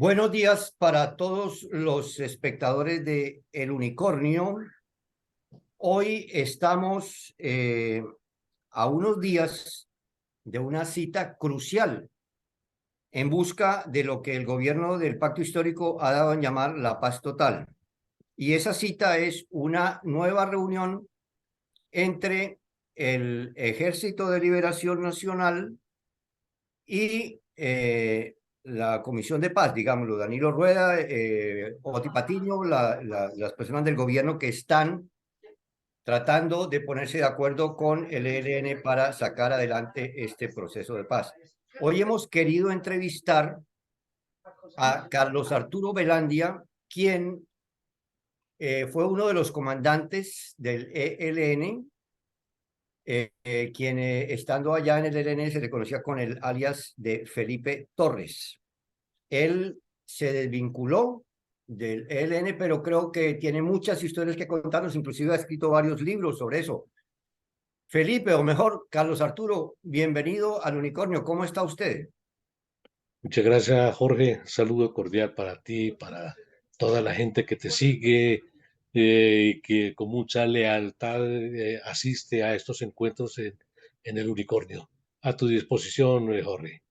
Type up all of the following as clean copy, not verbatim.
Buenos días para todos los espectadores de El Unicornio. Hoy estamos a unos días de una cita crucial en busca de lo que el gobierno del Pacto Histórico ha dado en llamar la paz total. Y esa cita es una nueva reunión entre el Ejército de Liberación Nacional y la Comisión de Paz, digámoslo, Danilo Rueda, Oti Patiño, las personas del gobierno que están tratando de ponerse de acuerdo con el ELN para sacar adelante este proceso de paz. Hoy hemos querido entrevistar a Carlos Arturo Velandia, quien fue uno de los comandantes del ELN, quien estando allá en el ELN se le conocía con el alias de Felipe Torres. Él se desvinculó del ELN, pero creo que tiene muchas historias que contarnos, inclusive ha escrito varios libros sobre eso. Felipe, o mejor, Carlos Arturo, bienvenido al Unicornio. ¿Cómo está usted? Muchas gracias, Jorge. Saludo cordial para ti, para toda la gente que te sigue y que con mucha lealtad asiste a estos encuentros en el Unicornio. A tu disposición, Jorge.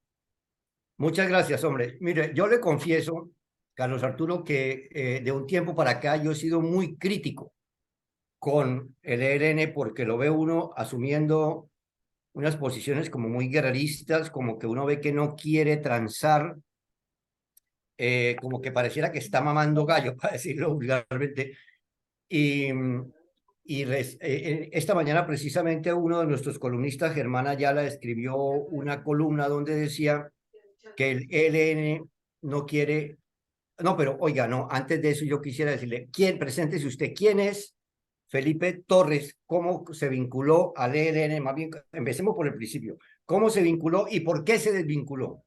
Muchas gracias, hombre. Mire, yo le confieso, Carlos Arturo, que de un tiempo para acá yo he sido muy crítico con el ELN porque lo ve uno asumiendo unas posiciones como muy guerreristas, como que uno ve que no quiere transar, como que pareciera que está mamando gallo, para decirlo vulgarmente. Y, esta mañana precisamente uno de nuestros columnistas, Germán Ayala, escribió una columna donde decía que el ELN no quiere, no, pero oiga, no, antes de eso yo quisiera decirle, preséntese usted, ¿quién es Felipe Torres? ¿Cómo se vinculó al ELN? Más bien, empecemos por el principio. ¿Cómo se vinculó y por qué se desvinculó?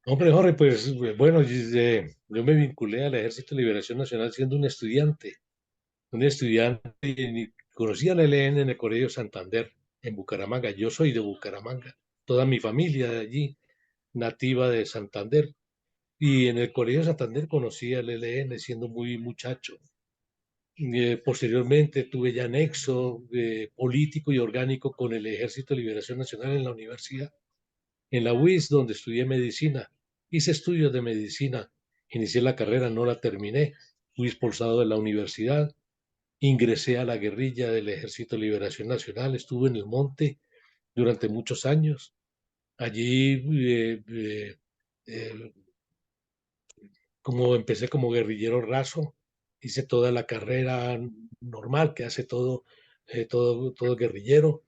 Hombre, Jorge, pues bueno, yo me vinculé al Ejército de Liberación Nacional siendo un estudiante, y conocí al ELN en el Colegio Santander, en Bucaramanga. Yo soy de Bucaramanga, toda mi familia de allí, nativa de Santander. Y en el Colegio Santander conocí al ELN siendo muy muchacho. Posteriormente tuve ya nexo político y orgánico con el Ejército de Liberación Nacional en la universidad, en la UIS, donde estudié medicina. Hice estudios de medicina, inicié la carrera, no la terminé, fui expulsado de la universidad, ingresé a la guerrilla del Ejército de Liberación Nacional, estuve en el monte durante muchos años. Allí eh, como empecé como guerrillero raso, hice toda la carrera normal que hace todo guerrillero.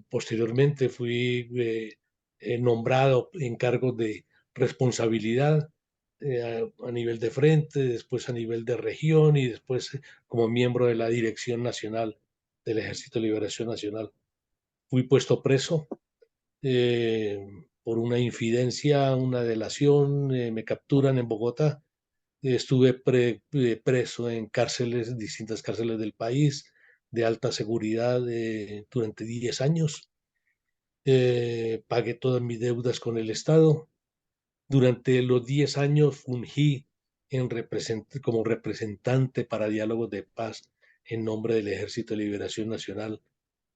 Posteriormente fui nombrado en cargos de responsabilidad a nivel de frente, después a nivel de región y después como miembro de la Dirección Nacional del Ejército de Liberación Nacional. Fui puesto preso eh, por una infidencia, una delación, me capturan en Bogotá. Estuve preso en cárceles, distintas cárceles del país, de alta seguridad durante 10 años. Pagué todas mis deudas con el Estado. Durante los 10 años fungí como representante para diálogos de paz en nombre del Ejército de Liberación Nacional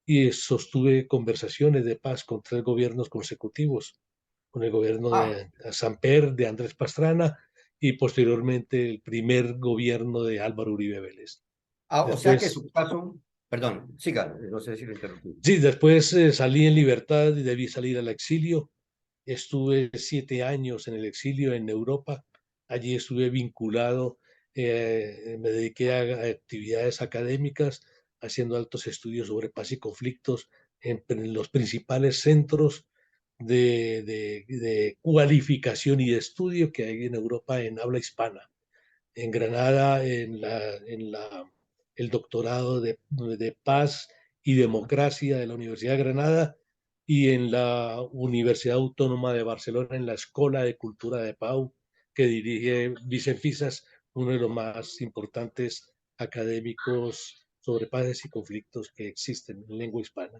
y sostuve conversaciones de paz con 3 gobiernos consecutivos, con el gobierno Ah, de Samper, de Andrés Pastrana, y posteriormente el primer gobierno de Álvaro Uribe Vélez. o sea que Después, su caso, perdón, siga, no sé si lo interrumpí. sí, después salí en libertad y debí salir al exilio. Estuve 7 años en el exilio en Europa. Allí estuve vinculado, me dediqué a actividades académicas, haciendo altos estudios sobre paz y conflictos en los principales centros de cualificación y de estudio que hay en Europa en habla hispana. En Granada, el doctorado de paz y democracia de la Universidad de Granada y en la Universidad Autónoma de Barcelona, en la Escuela de Cultura de Pau, que dirige Vicent Fisas, uno de los más importantes académicos sobre paz y conflictos que existen en lengua hispana.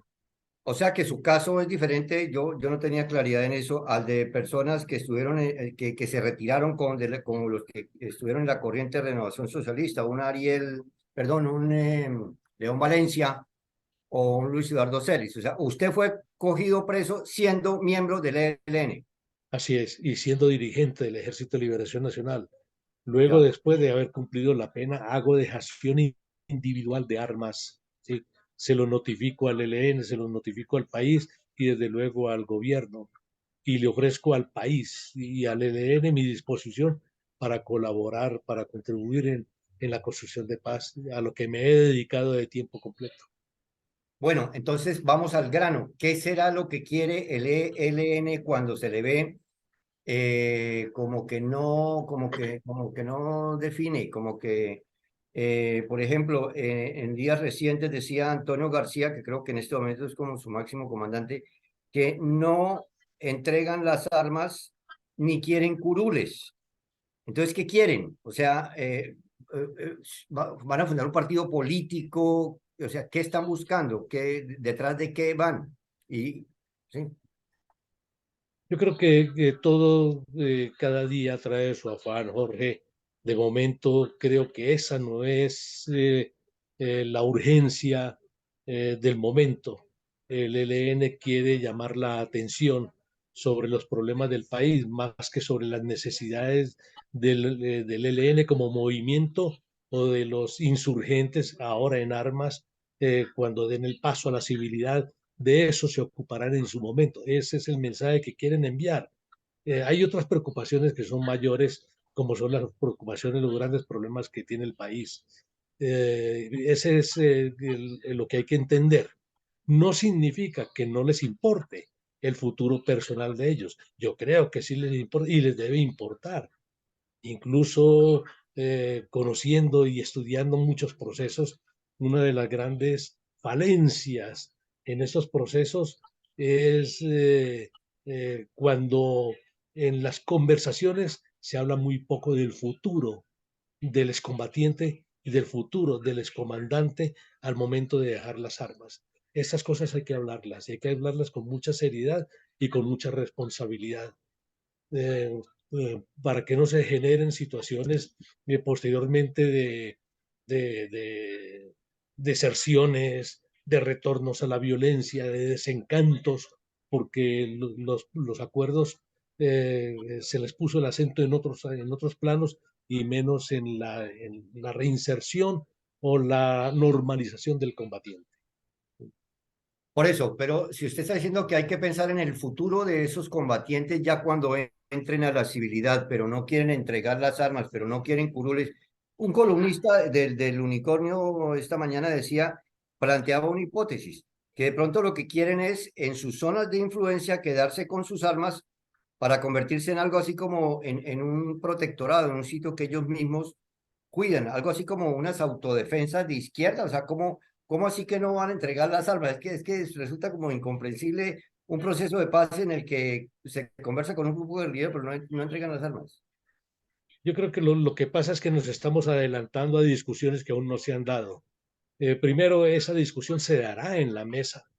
O sea que su caso es diferente, yo no tenía claridad en eso, al de personas que estuvieron, que se retiraron como los que estuvieron en la corriente de renovación socialista, un Ariel, perdón, un León Valencia o un Luis Eduardo Celis. O sea, usted fue cogido preso siendo miembro del ELN. Así es, y siendo dirigente del Ejército de Liberación Nacional. Luego, Ya. después de haber cumplido la pena, hago dejación individual de armas, ¿sí? Se lo notifico al ELN, se lo notifico al país y desde luego al gobierno. Y le ofrezco al país y al ELN mi disposición para colaborar, para contribuir en la construcción de paz, a lo que me he dedicado de tiempo completo. Bueno, entonces vamos al grano. ¿Qué será lo que quiere el ELN cuando se le ve como que no define, como que, por ejemplo, en días recientes decía Antonio García, que creo que en este momento es como su máximo comandante, que no entregan las armas ni quieren curules? Entonces, ¿qué quieren? O sea, van a fundar un partido político, o sea, ¿qué están buscando? ¿Detrás de qué van? Y, sí. Yo creo que todo cada día trae su afán, Jorge. De momento creo que esa no es la urgencia del momento. El ELN quiere llamar la atención sobre los problemas del país, más que sobre las necesidades del ELN como movimiento o de los insurgentes ahora en armas cuando den el paso a la civilidad. De eso se ocuparán en su momento. Ese es el mensaje que quieren enviar. Hay otras preocupaciones que son mayores, como son las preocupaciones, los grandes problemas que tiene el país. Ese es lo que hay que entender. No significa que no les importe el futuro personal de ellos. Yo creo que sí les importa y les debe importar. Incluso conociendo y estudiando muchos procesos, una de las grandes falencias en estos procesos es cuando en las conversaciones se habla muy poco del futuro del excombatiente y del futuro del excomandante al momento de dejar las armas. Esas cosas hay que hablarlas y hay que hablarlas con mucha seriedad y con mucha responsabilidad eh, para que no se generen situaciones posteriormente de deserciones, de retornos a la violencia, de desencantos, porque los acuerdos se les puso el acento en otros planos y menos en la reinserción o la normalización del combatiente. Por eso, pero si usted está diciendo que hay que pensar en el futuro de esos combatientes ya cuando entren a la civilidad, pero no quieren entregar las armas, pero no quieren curules. Un columnista del Unicornio esta mañana decía, planteaba una hipótesis, que de pronto lo que quieren es en sus zonas de influencia quedarse con sus armas para convertirse en algo así como en un protectorado, en un sitio que ellos mismos cuidan, algo así como unas autodefensas de izquierda, o sea, ¿cómo así que no van a entregar las armas? Es que resulta como incomprensible un proceso de paz en el que se conversa con un grupo guerrillero, pero no entregan las armas. Yo creo que lo que pasa es que nos estamos adelantando a discusiones que aún no se han dado. Primero, esa discusión se dará en la mesa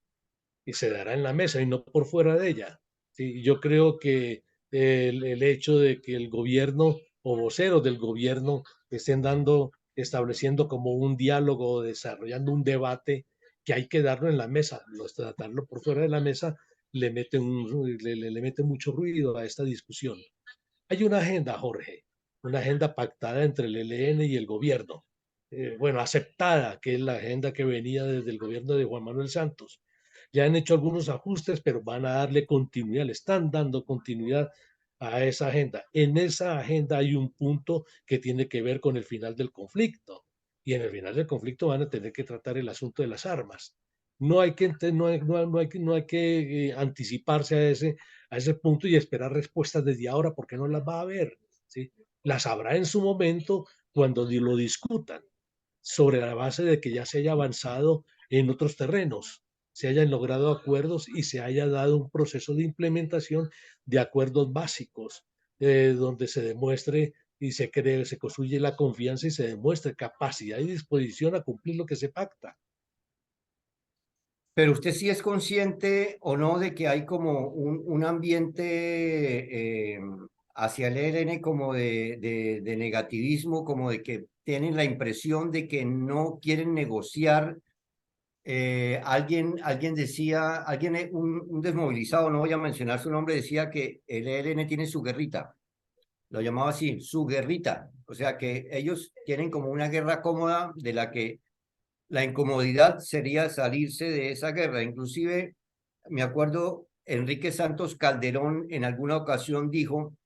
y se dará en la mesa y no por fuera de ella. Sí, yo creo que el hecho de que el gobierno o voceros del gobierno estén estableciendo como un diálogo, desarrollando un debate, que hay que darlo en la mesa, tratarlo por fuera de la mesa le mete mucho ruido a esta discusión. Hay una agenda, Jorge, una agenda pactada entre el ELN y el gobierno. Bueno, aceptada, que es la agenda que venía desde el gobierno de Juan Manuel Santos. Ya han hecho algunos ajustes, pero van a darle continuidad, le están dando continuidad a esa agenda. En esa agenda hay un punto que tiene que ver con el final del conflicto. Y en el final del conflicto van a tener que tratar el asunto de las armas. No hay que anticiparse a ese punto y esperar respuestas desde ahora porque no las va a haber, ¿sí? Las habrá en su momento cuando lo discutan, sobre la base de que ya se haya avanzado en otros terrenos, se hayan logrado acuerdos y se haya dado un proceso de implementación de acuerdos básicos, donde se demuestre y se construye la confianza y se demuestre capacidad y disposición a cumplir lo que se pacta. Pero usted sí es consciente o no de que hay como un ambiente hacia el ELN como de negativismo, como de que tienen la impresión de que no quieren negociar. Alguien decía, un desmovilizado, no voy a mencionar su nombre, decía que el ELN tiene su guerrita, lo llamaba así, su guerrita. O sea que ellos tienen como una guerra cómoda de la que la incomodidad sería salirse de esa guerra. Inclusive, me acuerdo, Enrique Santos Calderón en alguna ocasión dijo,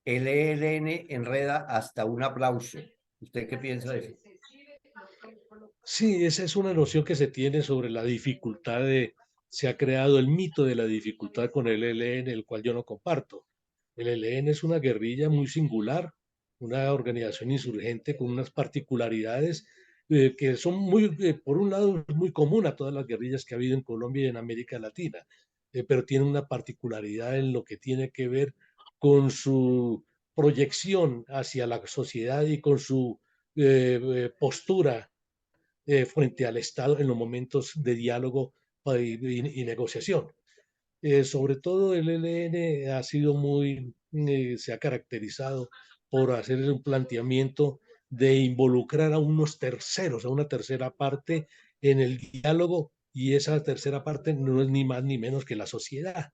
el ELN enreda hasta un aplauso. ¿Usted qué piensa de eso? Sí, esa es una noción que se tiene sobre la dificultad se ha creado el mito de la dificultad con el ELN, el cual yo no comparto. El ELN es una guerrilla muy singular, una organización insurgente con unas particularidades que son por un lado, es muy común a todas las guerrillas que ha habido en Colombia y en América Latina, pero tiene una particularidad en lo que tiene que ver con su proyección hacia la sociedad y con su postura frente al Estado en los momentos de diálogo y negociación. Sobre todo el ELN ha sido se ha caracterizado por hacer un planteamiento de involucrar a unos terceros, a una tercera parte en el diálogo, y esa tercera parte no es ni más ni menos que la sociedad.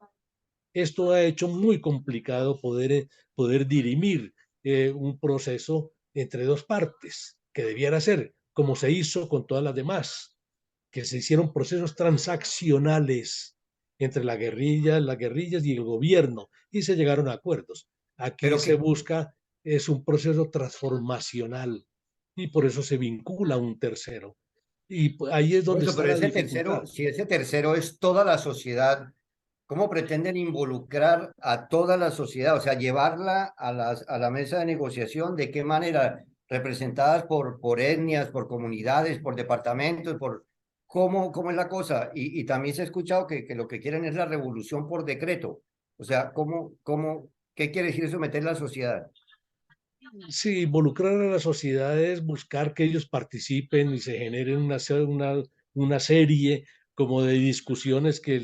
Esto ha hecho muy complicado poder dirimir un proceso entre dos partes, que debiera ser como se hizo con todas las demás, que se hicieron procesos transaccionales entre las guerrillas y el gobierno, y se llegaron a acuerdos. Aquí Pero se que, busca, es un proceso transformacional, y por eso se vincula a un tercero. Y ahí es por donde eso, está pero la ese tercero, dificultad. si ese tercero es toda la sociedad, ¿cómo pretenden involucrar a toda la sociedad? O sea, llevarla a la mesa de negociación, ¿de qué manera? Representadas por etnias, por comunidades, por departamentos, ¿cómo es la cosa? Y también se ha escuchado que lo que quieren es la revolución por decreto. O sea, qué quiere decir eso, meter la sociedad? Sí, involucrar a la sociedad es buscar que ellos participen y se generen una serie como de discusiones que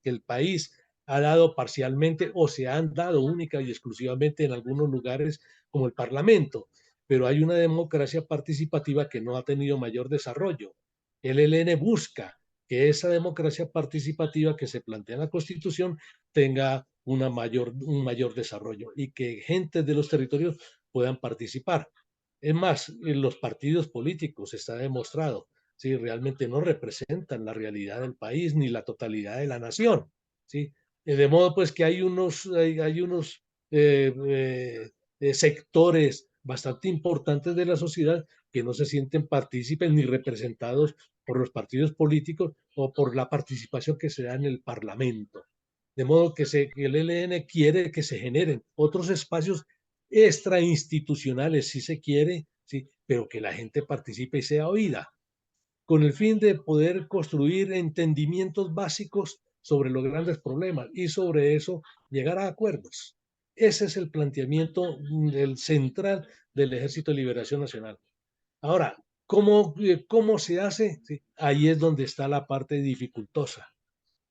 el país ha dado parcialmente o se han dado única y exclusivamente en algunos lugares como el Parlamento, pero hay una democracia participativa que no ha tenido mayor desarrollo. El ELN busca que esa democracia participativa que se plantea en la Constitución tenga un mayor desarrollo y que gente de los territorios puedan participar. Es más, en los partidos políticos está demostrado, ¿sí? Realmente no representan la realidad del país ni la totalidad de la nación, ¿sí? De modo pues que hay unos sectores bastante importantes de la sociedad que no se sienten partícipes ni representados por los partidos políticos o por la participación que se da en el Parlamento. De modo que el ELN quiere que se generen otros espacios extrainstitucionales, si se quiere, ¿sí? Pero que la gente participe y sea oída, con el fin de poder construir entendimientos básicos sobre los grandes problemas y sobre eso llegar a acuerdos. Ese es el planteamiento del central del Ejército de Liberación Nacional. Ahora, ¿cómo se hace? Sí, ahí es donde está la parte dificultosa,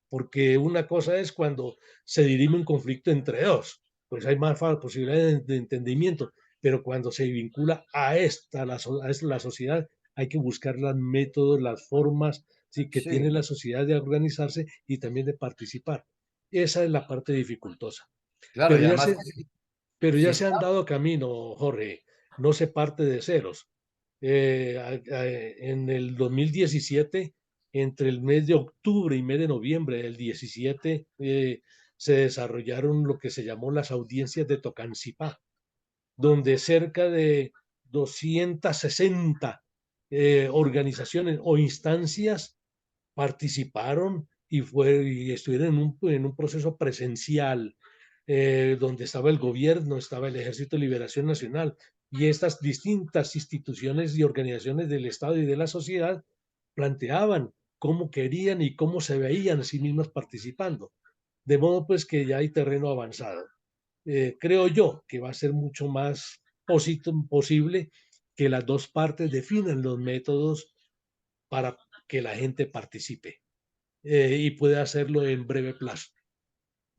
porque una cosa es cuando se dirime un conflicto entre dos, pues hay más posibilidades de entendimiento, pero cuando se vincula a la sociedad, hay que buscar los métodos, las formas, sí, que tiene Sí, la sociedad de organizarse y también de participar. Esa es la parte dificultosa. claro, Pero y ya además se, que pero si ya se está, han dado camino, Jorge, no se parte de ceros. En el 2017, entre el mes de octubre y mes de noviembre del 17, se desarrollaron lo que se llamó las audiencias de Tocancipá, donde cerca de 260 organizaciones o instancias participaron y estuvieron en un proceso presencial, donde estaba el gobierno, estaba el Ejército de Liberación Nacional y estas distintas instituciones y organizaciones del Estado y de la sociedad planteaban cómo querían y cómo se veían a sí mismas participando. De modo pues que ya hay terreno avanzado. Creo yo que va a ser mucho más posible que las dos partes definan los métodos para que la gente participe. y puede hacerlo en breve plazo.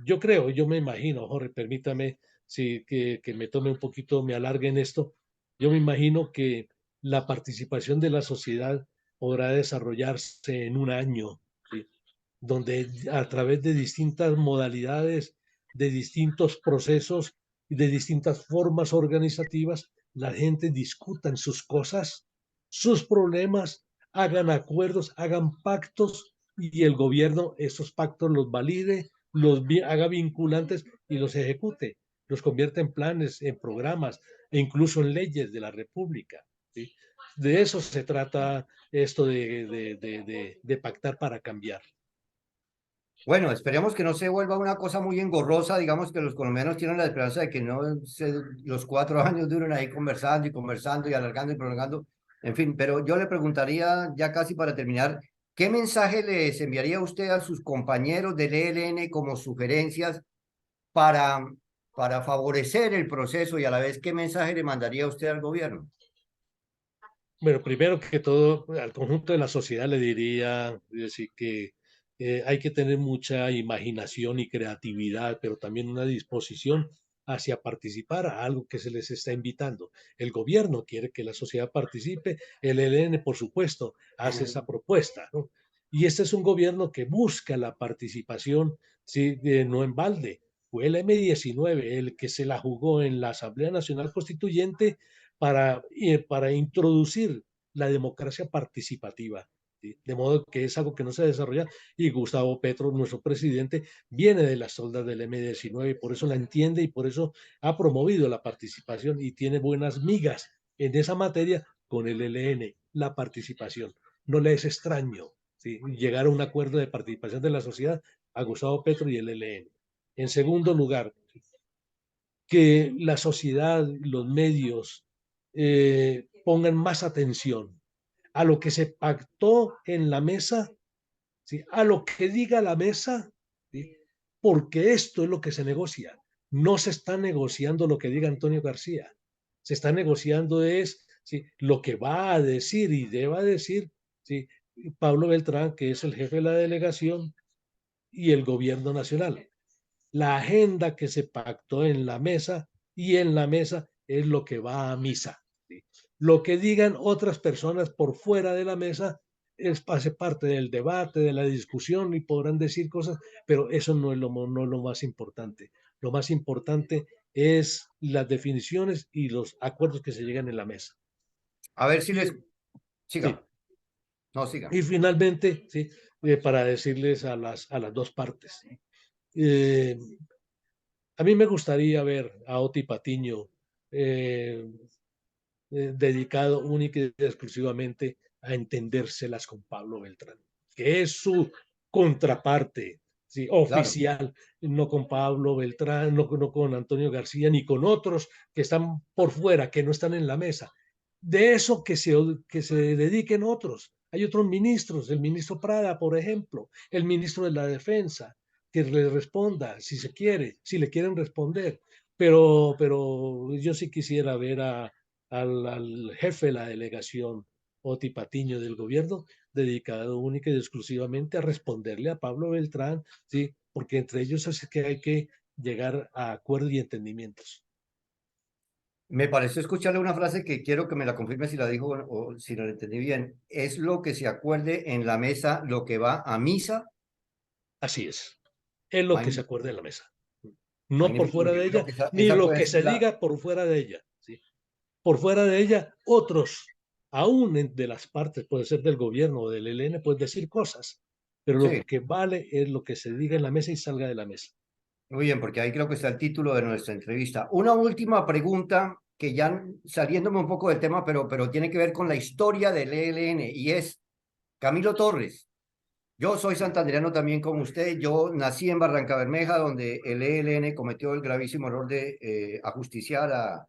Yo me imagino, Jorge, permítame que me tome un poquito, me alargue en esto. Yo me imagino que la participación de la sociedad podrá desarrollarse en un año, ¿sí? Donde a través de distintas modalidades, de distintos procesos y de distintas formas organizativas, la gente discutan sus cosas, sus problemas, hagan acuerdos, hagan pactos y el gobierno esos pactos los valide, haga vinculantes y los ejecute, los convierta en planes, en programas e incluso en leyes de la República. ¿Sí? De eso se trata esto de pactar para cambiar. Bueno, esperemos que no se vuelva una cosa muy engorrosa, digamos que los colombianos tienen la esperanza de que los 4 años duren ahí conversando y conversando y alargando y prolongando, en fin, pero yo le preguntaría ya casi para terminar, ¿qué mensaje les enviaría usted a sus compañeros del ELN como sugerencias para, para favorecer el proceso y a la vez qué mensaje le mandaría usted al gobierno? Bueno, primero que todo, al conjunto de la sociedad le diría decir, que hay que tener mucha imaginación y creatividad, pero también una disposición hacia participar a algo que se les está invitando. El gobierno quiere que la sociedad participe, el ELN, por supuesto, hace esa propuesta, ¿no? Y este es un gobierno que busca la participación, ¿sí? No en balde. Fue el M-19 el que se la jugó en la Asamblea Nacional Constituyente para introducir la democracia participativa. ¿Sí? De modo que es algo que no se desarrolla y Gustavo Petro, nuestro presidente, viene de las soldas del M-19 y por eso la entiende y por eso ha promovido la participación y tiene buenas migas en esa materia con el ELN, la participación. No le es extraño, ¿sí? Llegar a un acuerdo de participación de la sociedad a Gustavo Petro y el ELN. En segundo lugar, que la sociedad, los medios pongan más atención a lo que se pactó en la mesa, ¿sí? A lo que diga la mesa, ¿sí? Porque esto es lo que se negocia. No se está negociando lo que diga Antonio García, se está negociando es, ¿sí? Lo que va a decir y deba decir, ¿sí? Pablo Beltrán, que es el jefe de la delegación, y el gobierno nacional. La agenda que se pactó en la mesa y en la mesa es lo que va a misa. ¿Sí? Lo que digan otras personas por fuera de la mesa hace parte del debate, de la discusión y podrán decir cosas, pero eso no es lo más importante. Lo más importante es las definiciones y los acuerdos que se llegan en la mesa. A ver si Y, les... sí, Siga, no siga. y finalmente, sí, para decirles a las dos partes, eh, a mí me gustaría ver a Oti Patiño eh, dedicado única y exclusivamente a entendérselas con Pablo Beltrán, que es su contraparte, ¿sí? Claro. Oficial, no con Pablo Beltrán, no con Antonio García, ni con otros que están por fuera, que no están en la mesa. De eso que se dediquen otros. Hay otros ministros, el ministro Prada, por ejemplo, el ministro de la Defensa, que le responda si se quiere, si le quieren responder. Pero yo sí quisiera ver al jefe de la delegación, Oti Patiño del gobierno, dedicado única y exclusivamente a responderle a Pablo Beltrán, ¿sí? Porque entre ellos es que hay que llegar a acuerdos y entendimientos. Me pareció escucharle una frase que quiero que me la confirme si la dijo o si no la entendí bien. Es lo que se acuerde en la mesa, lo que va a misa. Así es lo que se Magnífico, acuerda en la mesa. No por magnífico, fuera porque de creo ella, que ni esa lo puede que ser se la... diga por fuera de ella, ¿sí? Por fuera de ella, otros, aún de las partes, puede ser del gobierno o del ELN, pueden decir cosas, pero lo Sí, que vale es lo que se diga en la mesa y salga de la mesa. muy bien, porque ahí creo que está el título de nuestra entrevista. Una última pregunta que ya saliéndome un poco del tema, pero tiene que ver con la historia del ELN y es Camilo Torres. Yo soy santandereano también como usted. Yo nací en Barranca Bermeja, donde el ELN cometió el gravísimo error de ajusticiar a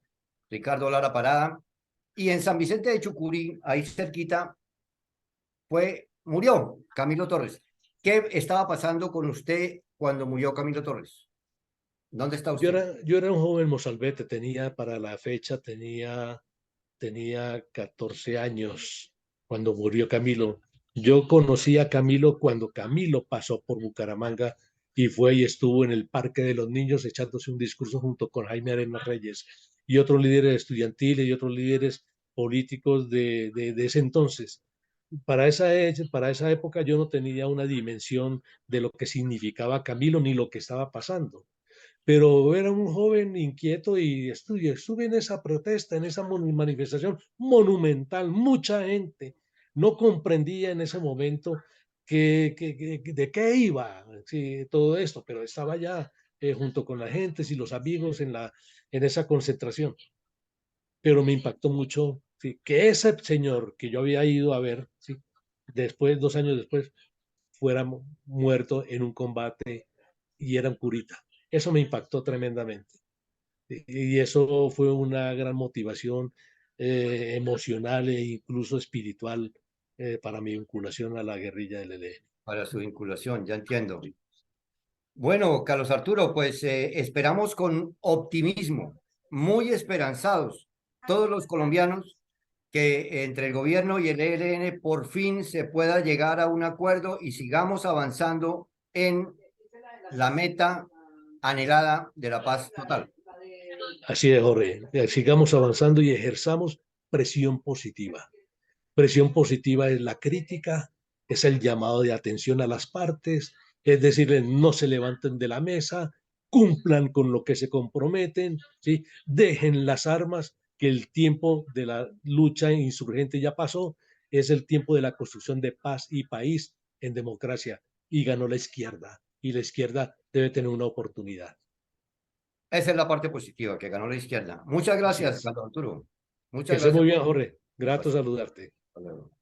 Ricardo Lara Parada. Y en San Vicente de Chucurí, ahí cerquita, murió Camilo Torres. ¿Qué estaba pasando con usted cuando murió Camilo Torres? ¿Dónde está Yo usted? era, yo era un joven mozalbete, tenía para la fecha, tenía 14 años cuando murió Camilo. Yo conocí a Camilo cuando Camilo pasó por Bucaramanga y fue y estuvo en el Parque de los Niños echándose un discurso junto con Jaime Arenas Reyes y otros líderes estudiantiles y otros líderes políticos de ese entonces. Para esa época yo no tenía una dimensión de lo que significaba Camilo ni lo que estaba pasando, pero era un joven inquieto y estuve en esa protesta, en esa manifestación monumental, mucha gente. No comprendía en ese momento de qué iba, sí, todo esto, pero estaba ya junto con la gente y los amigos en esa concentración. Pero me impactó mucho, sí, que ese señor que yo había ido a ver, sí, después, 2 años después, fuera muerto en un combate y era un curita. Eso me impactó tremendamente. Y eso fue una gran motivación emocional e incluso espiritual para mi vinculación a la guerrilla del ELN. Para su vinculación, ya entiendo. Bueno, Carlos Arturo, pues esperamos con optimismo, muy esperanzados, todos los colombianos, que entre el gobierno y el ELN por fin se pueda llegar a un acuerdo y sigamos avanzando en la meta anhelada de la paz total. Así es, Jorge. Sigamos avanzando y ejerzamos presión positiva. Presión positiva es la crítica, es el llamado de atención a las partes, es decirles no se levanten de la mesa, cumplan con lo que se comprometen, ¿sí? Dejen las armas, que el tiempo de la lucha insurgente ya pasó, es el tiempo de la construcción de paz y país en democracia y ganó la izquierda y la izquierda debe tener una oportunidad. Esa es la parte positiva, que ganó la izquierda. Muchas Así gracias, es. Carlos Arturo. Que Muchas estés gracias muy por bien, su Jorge. Grato participación. saludarte. Hasta luego.